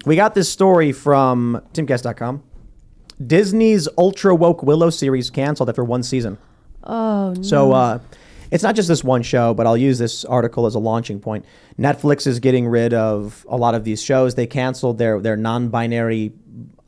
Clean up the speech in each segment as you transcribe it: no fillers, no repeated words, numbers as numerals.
We got this story from Timcast.com. Disney's ultra woke Willow series canceled after one season. Oh, no. So it's not just this one show, but I'll use this article as a launching point. Netflix is getting rid of a lot of these shows. They canceled their non-binary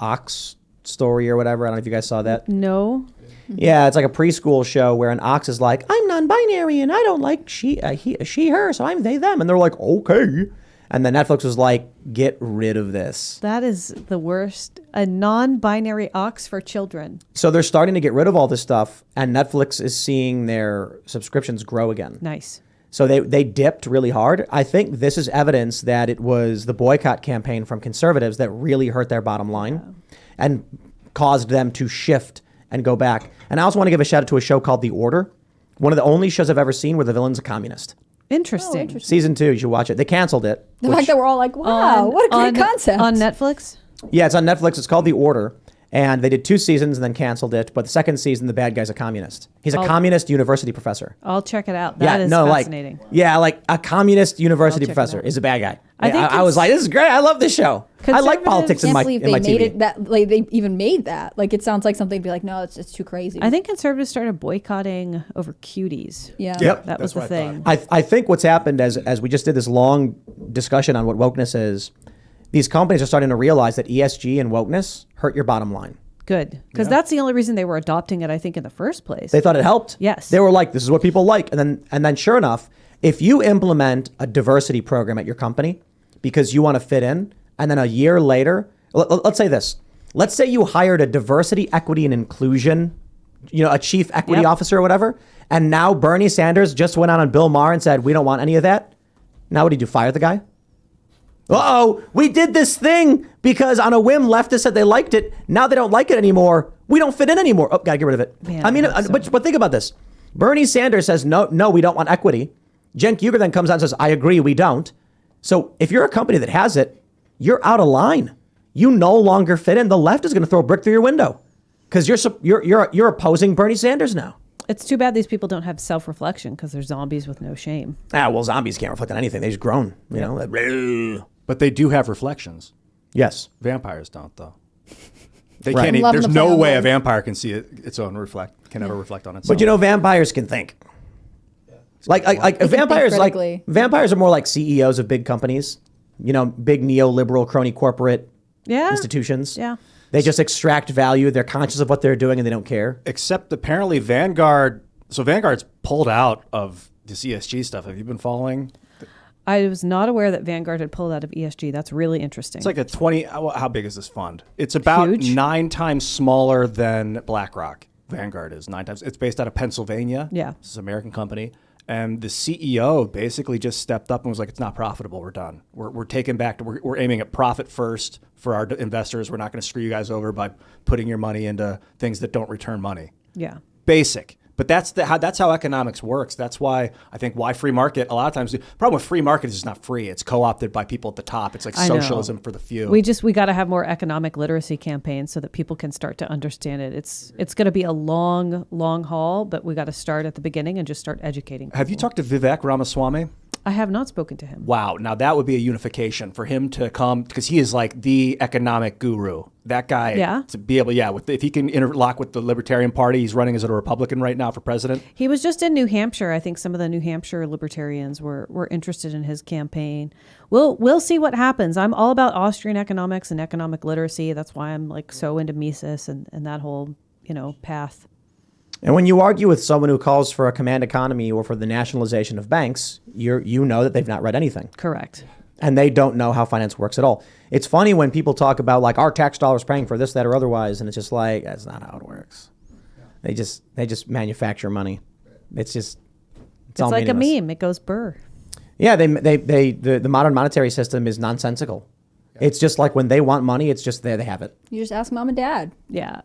ox story or whatever. I don't know if you guys saw that. No. Yeah, it's like a preschool show where an ox is like, I'm non-binary and I don't like she, her, so I'm they, them. And they're like, okay. And then Netflix was like, get rid of this. That is the worst. A non-binary ox for children. So they're starting to get rid of all this stuff, and Netflix is seeing their subscriptions grow again. Nice. So they dipped really hard. I think this is evidence that it was the boycott campaign from conservatives that really hurt their bottom line and caused them to shift and go back. And I also want to give a shout out to a show called The Order. One of the only shows I've ever seen where the villain's a communist. Interesting. Season 2, you should watch it. They canceled it. The fact that we're all like, wow, what a great concept. On Netflix? Yeah, it's on Netflix. It's called The Order. And they did 2 seasons and then canceled it. But the second season, the bad guy's a communist. He's a communist university professor. I'll check it out. That is fascinating. Like a communist university professor is a bad guy. I was like, this is great. I love this show. I like politics in my TV. They made it that, like, they even made that. Like, it sounds like something to be like, no, it's too crazy. I think conservatives started boycotting over cuties. Yeah. Yep. That was the thing. I think what's happened as we just did this long discussion on what wokeness is, these companies are starting to realize that ESG and wokeness hurt your bottom line. Good. Because that's the only reason they were adopting it, I think, in the first place. They thought it helped. Yes. They were like, this is what people like. And then sure enough, if you implement a diversity program at your company because you want to fit in, and then a year later, let's say this. Let's say you hired a diversity, equity, and inclusion, a chief equity officer or whatever, and now Bernie Sanders just went out on Bill Maher and said, we don't want any of that. Now what do you do, fire the guy? Uh-oh, we did this thing because on a whim, leftists said they liked it. Now they don't like it anymore. We don't fit in anymore. Oh, gotta get rid of it. Man, I mean, but think about this. Bernie Sanders says, no, we don't want equity. Cenk Uygur then comes out and says, I agree, we don't. So if you're a company that has it, you're out of line. You no longer fit in. The left is going to throw a brick through your window because you're opposing Bernie Sanders now. It's too bad these people don't have self-reflection because they're zombies with no shame. Well, zombies can't reflect on anything. They just groan, you know. But they do have reflections. Yes. Vampires don't, though. They Right. can't. There's no way a vampire can see its own can ever reflect on itself. But vampires can think. Like vampires, vampires are more like CEOs of big companies. Big neoliberal crony corporate institutions. Yeah. They just extract value. They're conscious of what they're doing and they don't care. Except apparently Vanguard. So Vanguard's pulled out of this ESG stuff. Have you been following? I was not aware that Vanguard had pulled out of ESG. That's really interesting. It's like a 20. How big is this fund? It's about Huge. 9 times smaller than BlackRock. Vanguard is 9 times. It's based out of Pennsylvania. Yeah. This is an American company. And the CEO basically just stepped up and was like, it's not profitable. We're done. We're taking back. We're aiming at profit first for our investors. We're not going to screw you guys over by putting your money into things that don't return money. Yeah. Basic. But that's how economics works. That's why I think free market, a lot of times, the problem with free market is it's not free. It's co-opted by people at the top. It's like socialism for the few. We got to have more economic literacy campaigns so that people can start to understand it. It's going to be a long, long haul, but we got to start at the beginning and just start educating people. Have you talked to Vivek Ramaswamy? I have not spoken to him. Wow. Now that would be a unification for him to come, because he is like the economic guru. That guy, to be able, if he can interlock with the Libertarian Party, he's running as a Republican right now for president. He was just in New Hampshire. I think some of the New Hampshire libertarians were interested in his campaign. We'll see what happens. I'm all about Austrian economics and economic literacy. That's why I'm like so into Mises and that whole, path. And when you argue with someone who calls for a command economy or for the nationalization of banks, you know that they've not read anything. Correct. And they don't know how finance works at all. It's funny when people talk about like our tax dollars paying for this, that, or otherwise, and it's just like, that's not how it works. They just manufacture money. It's all like meaningless. a meme. It goes burr. Yeah, the modern monetary system is nonsensical. Yeah. It's just like when they want money, it's just there, they have it. You just ask mom and dad. Yeah.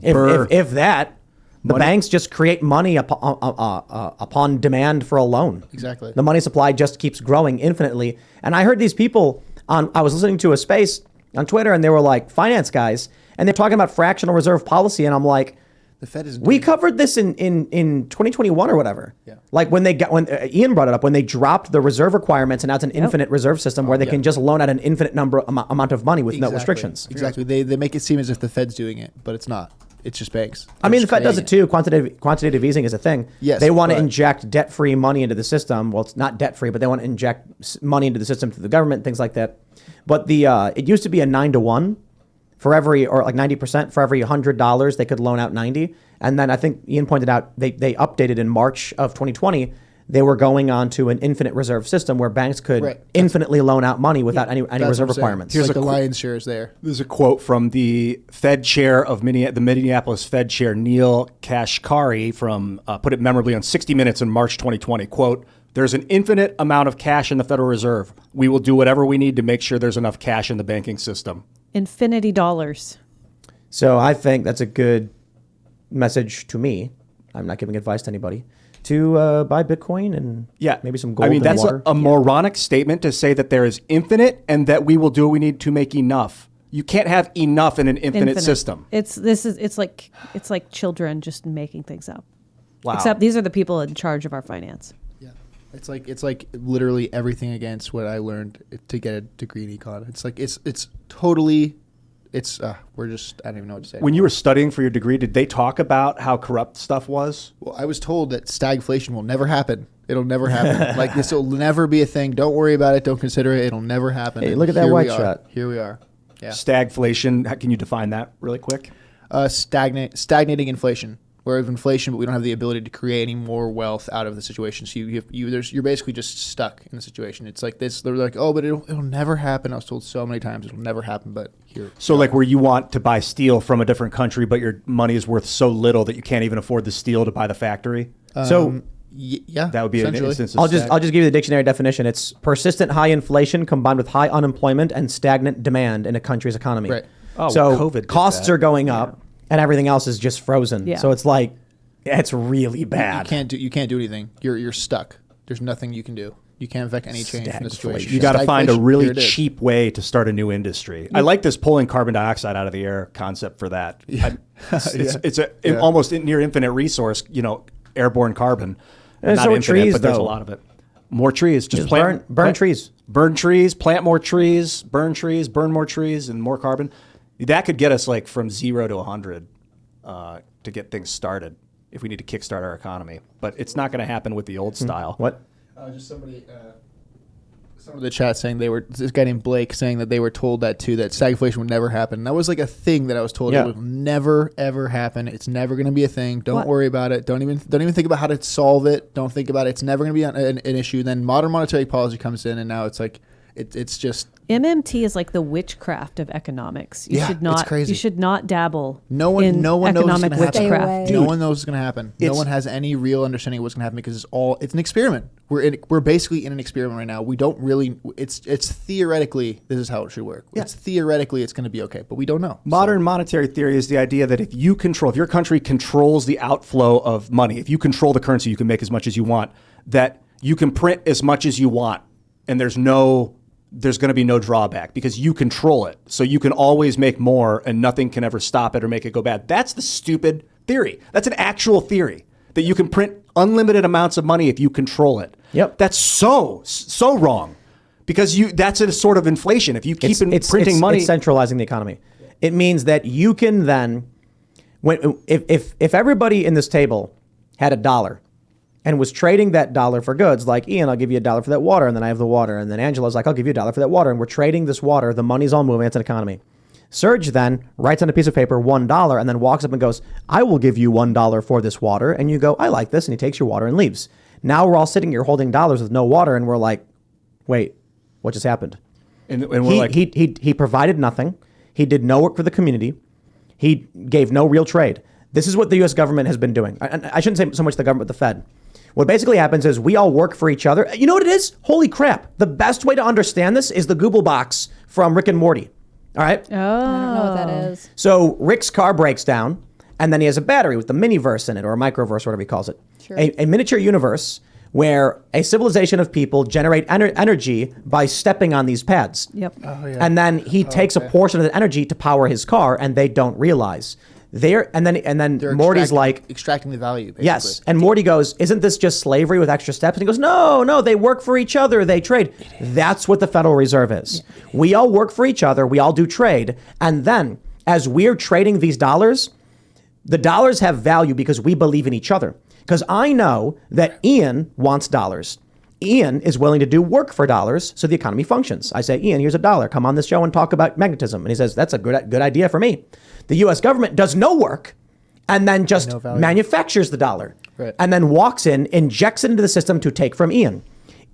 If that. The banks just create money upon demand for a loan. Exactly. The money supply just keeps growing infinitely. And I heard these people I was listening to a space on Twitter and they were like finance guys and they're talking about fractional reserve policy. And I'm like, The Fed isn't. We doing covered this in 2021 or whatever. Yeah. Like when Ian brought it up, when they dropped the reserve requirements and now it's an infinite reserve system where they can just loan out an infinite amount of money with no restrictions. Exactly. They make it seem as if the Fed's doing it, but it's not. It's just banks. I mean, the They're Fed does it creating too. Quantitative easing is a thing. Yes, they want to but- inject debt-free money into the system. Well, it's not debt-free, but they want to inject money into the system through the government, things like that. But it used to be a 9-to-1 for every, or like 90% for every $100 they could loan out 90. And then I think Ian pointed out they updated in March of 2020. They were going on to an infinite reserve system where banks could Right. infinitely loan out money without any That's reserve what I'm saying. requirements. Here's Here's like a the qu- lion's share is there. There's a quote from the Fed chair of the Minneapolis Fed chair, Neil Kashkari, from put it memorably on 60 Minutes in March 2020. Quote, "There's an infinite amount of cash in the Federal Reserve. We will do whatever we need to make sure there's enough cash in the banking system." Infinity dollars. So I think that's a good message to me. I'm not giving advice to anybody to buy Bitcoin and maybe some gold. I mean, and that's water. a moronic statement to say that there is infinite and that we will do what we need to make enough. You can't have enough in an infinite system. It's like children just making things up. Wow. Except these are the people in charge of our finance. Yeah. It's like literally everything against what I learned to get a degree in econ. It's like it's totally. We're just, I don't even know what to say. When you were studying for your degree, did they talk about how corrupt stuff was? Well, I was told that stagflation will never happen. It'll never happen. Like, this will never be a thing. Don't worry about it. Don't consider it. It'll never happen. Hey, And look at that here white we are. shot. Here we are. Yeah. Stagflation. Can you define that really quick? Stagnating inflation. Where of inflation, but we don't have the ability to create any more wealth out of the situation. So you're basically just stuck in the situation. It's like this. They're like, oh, but it'll never happen. I was told so many times it'll never happen, but here. So like where you want to buy steel from a different country, but your money is worth so little that you can't even afford the steel to buy the factory. Yeah, That would be an essentially. instance of I'll just give you the dictionary definition. It's persistent high inflation combined with high unemployment and stagnant demand in a country's economy. Right. Oh, so COVID did costs that. are going up and everything else is just frozen. Yeah. So it's like it's really bad. You can't do anything. You're stuck. There's nothing you can do. You can't affect any change in the situation. You got to find a Stagflation, really here it is. cheap way to start a new industry. I like this pulling carbon dioxide out of the air concept for that. It's almost near infinite resource, airborne carbon. There's Not no infinite, trees, but there's a though. lot of it. More trees. Just burn trees. Burn trees, plant more trees, burn more trees, and more carbon. That could get us like from 0 to 100 to get things started if we need to kickstart our economy. But it's not going to happen with the old style. What? Just somebody, some of the chat saying this guy named Blake saying that they were told that too, that stagflation would never happen. And that was like a thing that I was told Yeah. it would never ever happen. It's never going to be a thing. Don't What? worry about it. Don't even think about how to solve it. Don't think about it. It's never going to be an issue. Then modern monetary policy comes in, and now it's like it's just MMT is like the witchcraft of economics. You Yeah, should it's not. crazy. You should not dabble. no one in knows what's economic going to happen. Stay witchcraft. away. No one knows what's going to happen. No It's- one has any real understanding of what's going to happen because it's an experiment. We're basically in an experiment right now. We don't really. It's theoretically this is how it should work. Yeah. It's theoretically it's going to be okay, but we don't know. Modern monetary theory is the idea that if your country controls the outflow of money, if you control the currency, you can make as much as you want, that you can print as much as you want, and there's going to be no drawback because you control it. So you can always make more and nothing can ever stop it or make it go bad. That's the stupid theory. That's an actual theory that you can print unlimited amounts of money if you control it. Yep. That's so wrong because that's a sort of inflation. If you keep printing money. It's centralizing the economy. It means that you can then, if everybody in this table had $1 and was trading that dollar for goods, like Ian, I'll give you $1 for that water, and then I have the water, and then Angela's like, I'll give you $1 for that water, and we're trading this water, the money's all moving, it's an economy. Serge then writes on a piece of paper $1 and then walks up and goes, I will give you $1 for this water, and you go, I like this, and he takes your water and leaves. Now we're all sitting here holding dollars with no water, and we're like, wait, what just happened? And we're He provided nothing. He did no work for the community. He gave no real trade. This is what the U.S. government has been doing. I shouldn't say so much the government, but the Fed. What basically happens is we all work for each other. You know what it is? Holy crap. The best way to understand this is the Google box from Rick and Morty. All right? Oh, I don't know what that is. So Rick's car breaks down, and then he has a battery with the miniverse in it, or a microverse, whatever he calls it. Sure. A miniature universe where a civilization of people generate energy by stepping on these pads. Yep. And then he takes a portion of the energy to power his car, and they don't realize. And then They're Morty's like, extracting the value. Basically. yes. And Morty goes, isn't this just slavery with extra steps? And he goes, no, they work for each other. They trade. That's what the Federal Reserve is. Yeah. We all work for each other. We all do trade. And then as we're trading these dollars, the dollars have value because we believe in each other. Because I know that Ian wants dollars. Ian is willing to do work for dollars so the economy functions. I say, Ian, here's $1. Come on this show and talk about magnetism. And he says, that's a good idea for me. The U.S. government does no work and then just manufactures the dollar. Right. And then walks in, injects it into the system to take from Ian.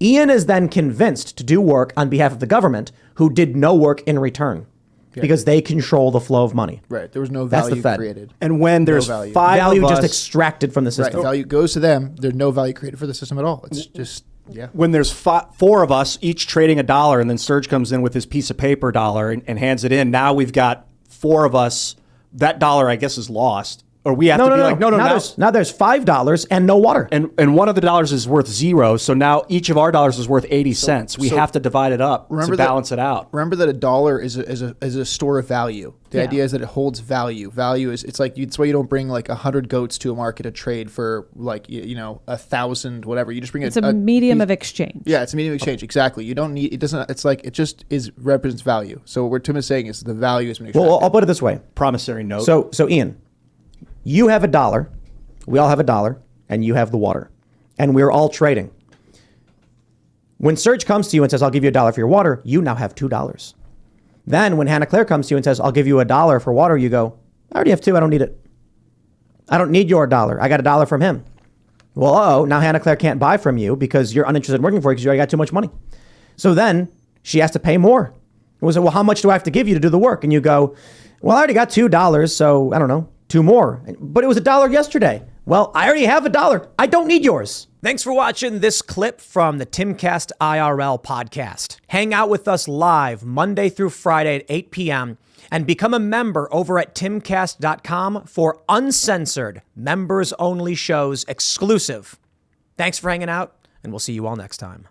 Ian is then convinced to do work on behalf of the government who did no work in return. Yeah. Because they control the flow of money. Right. There was no value created. And when there's value. five just extracted from the system. Right. Value goes to them. There's no value created for the system at all. It's just, when there's four of us each trading $1 and then Serge comes in with his piece of paper dollar and hands it in, now we've got four of us. That dollar, I guess, is lost. Or we have to be like, no. Now there's $5 and no water. And one of the dollars is worth $0. So now each of our dollars is worth 80 cents. We have to divide it up to balance it out. Remember that $1 is a store of value. The idea is that it holds value. Value is, it's why you don't bring like 100 goats to a market to trade for like, 1,000, whatever. You just bring it's a medium of exchange. Yeah, it's a medium of exchange. Exactly. You don't need, it doesn't, it's like, it just represents value. So what Tim is saying is the value has been extracted. Well, I'll put it this way. Promissory note. So Ian, you have $1. We all have $1 and you have the water and we're all trading. When Serge comes to you and says, I'll give you $1 for your water, you now have $2. Then when Hannah Claire comes to you and says, I'll give you $1 for water, you go, I already have $2. I don't need it. I don't need your $1. I got $1 from him. Well, now Hannah Claire can't buy from you because you're uninterested in working for you because you already got too much money. So then she has to pay more. It was, well, how much do I have to give you to do the work? And you go, well, I already got $2. So I don't know. 2 more. But it was $1 yesterday. Well, I already have $1. I don't need yours. Thanks for watching this clip from the Timcast IRL podcast. Hang out with us live Monday through Friday at 8 p.m. and become a member over at timcast.com for uncensored, members-only shows exclusive. Thanks for hanging out, and we'll see you all next time.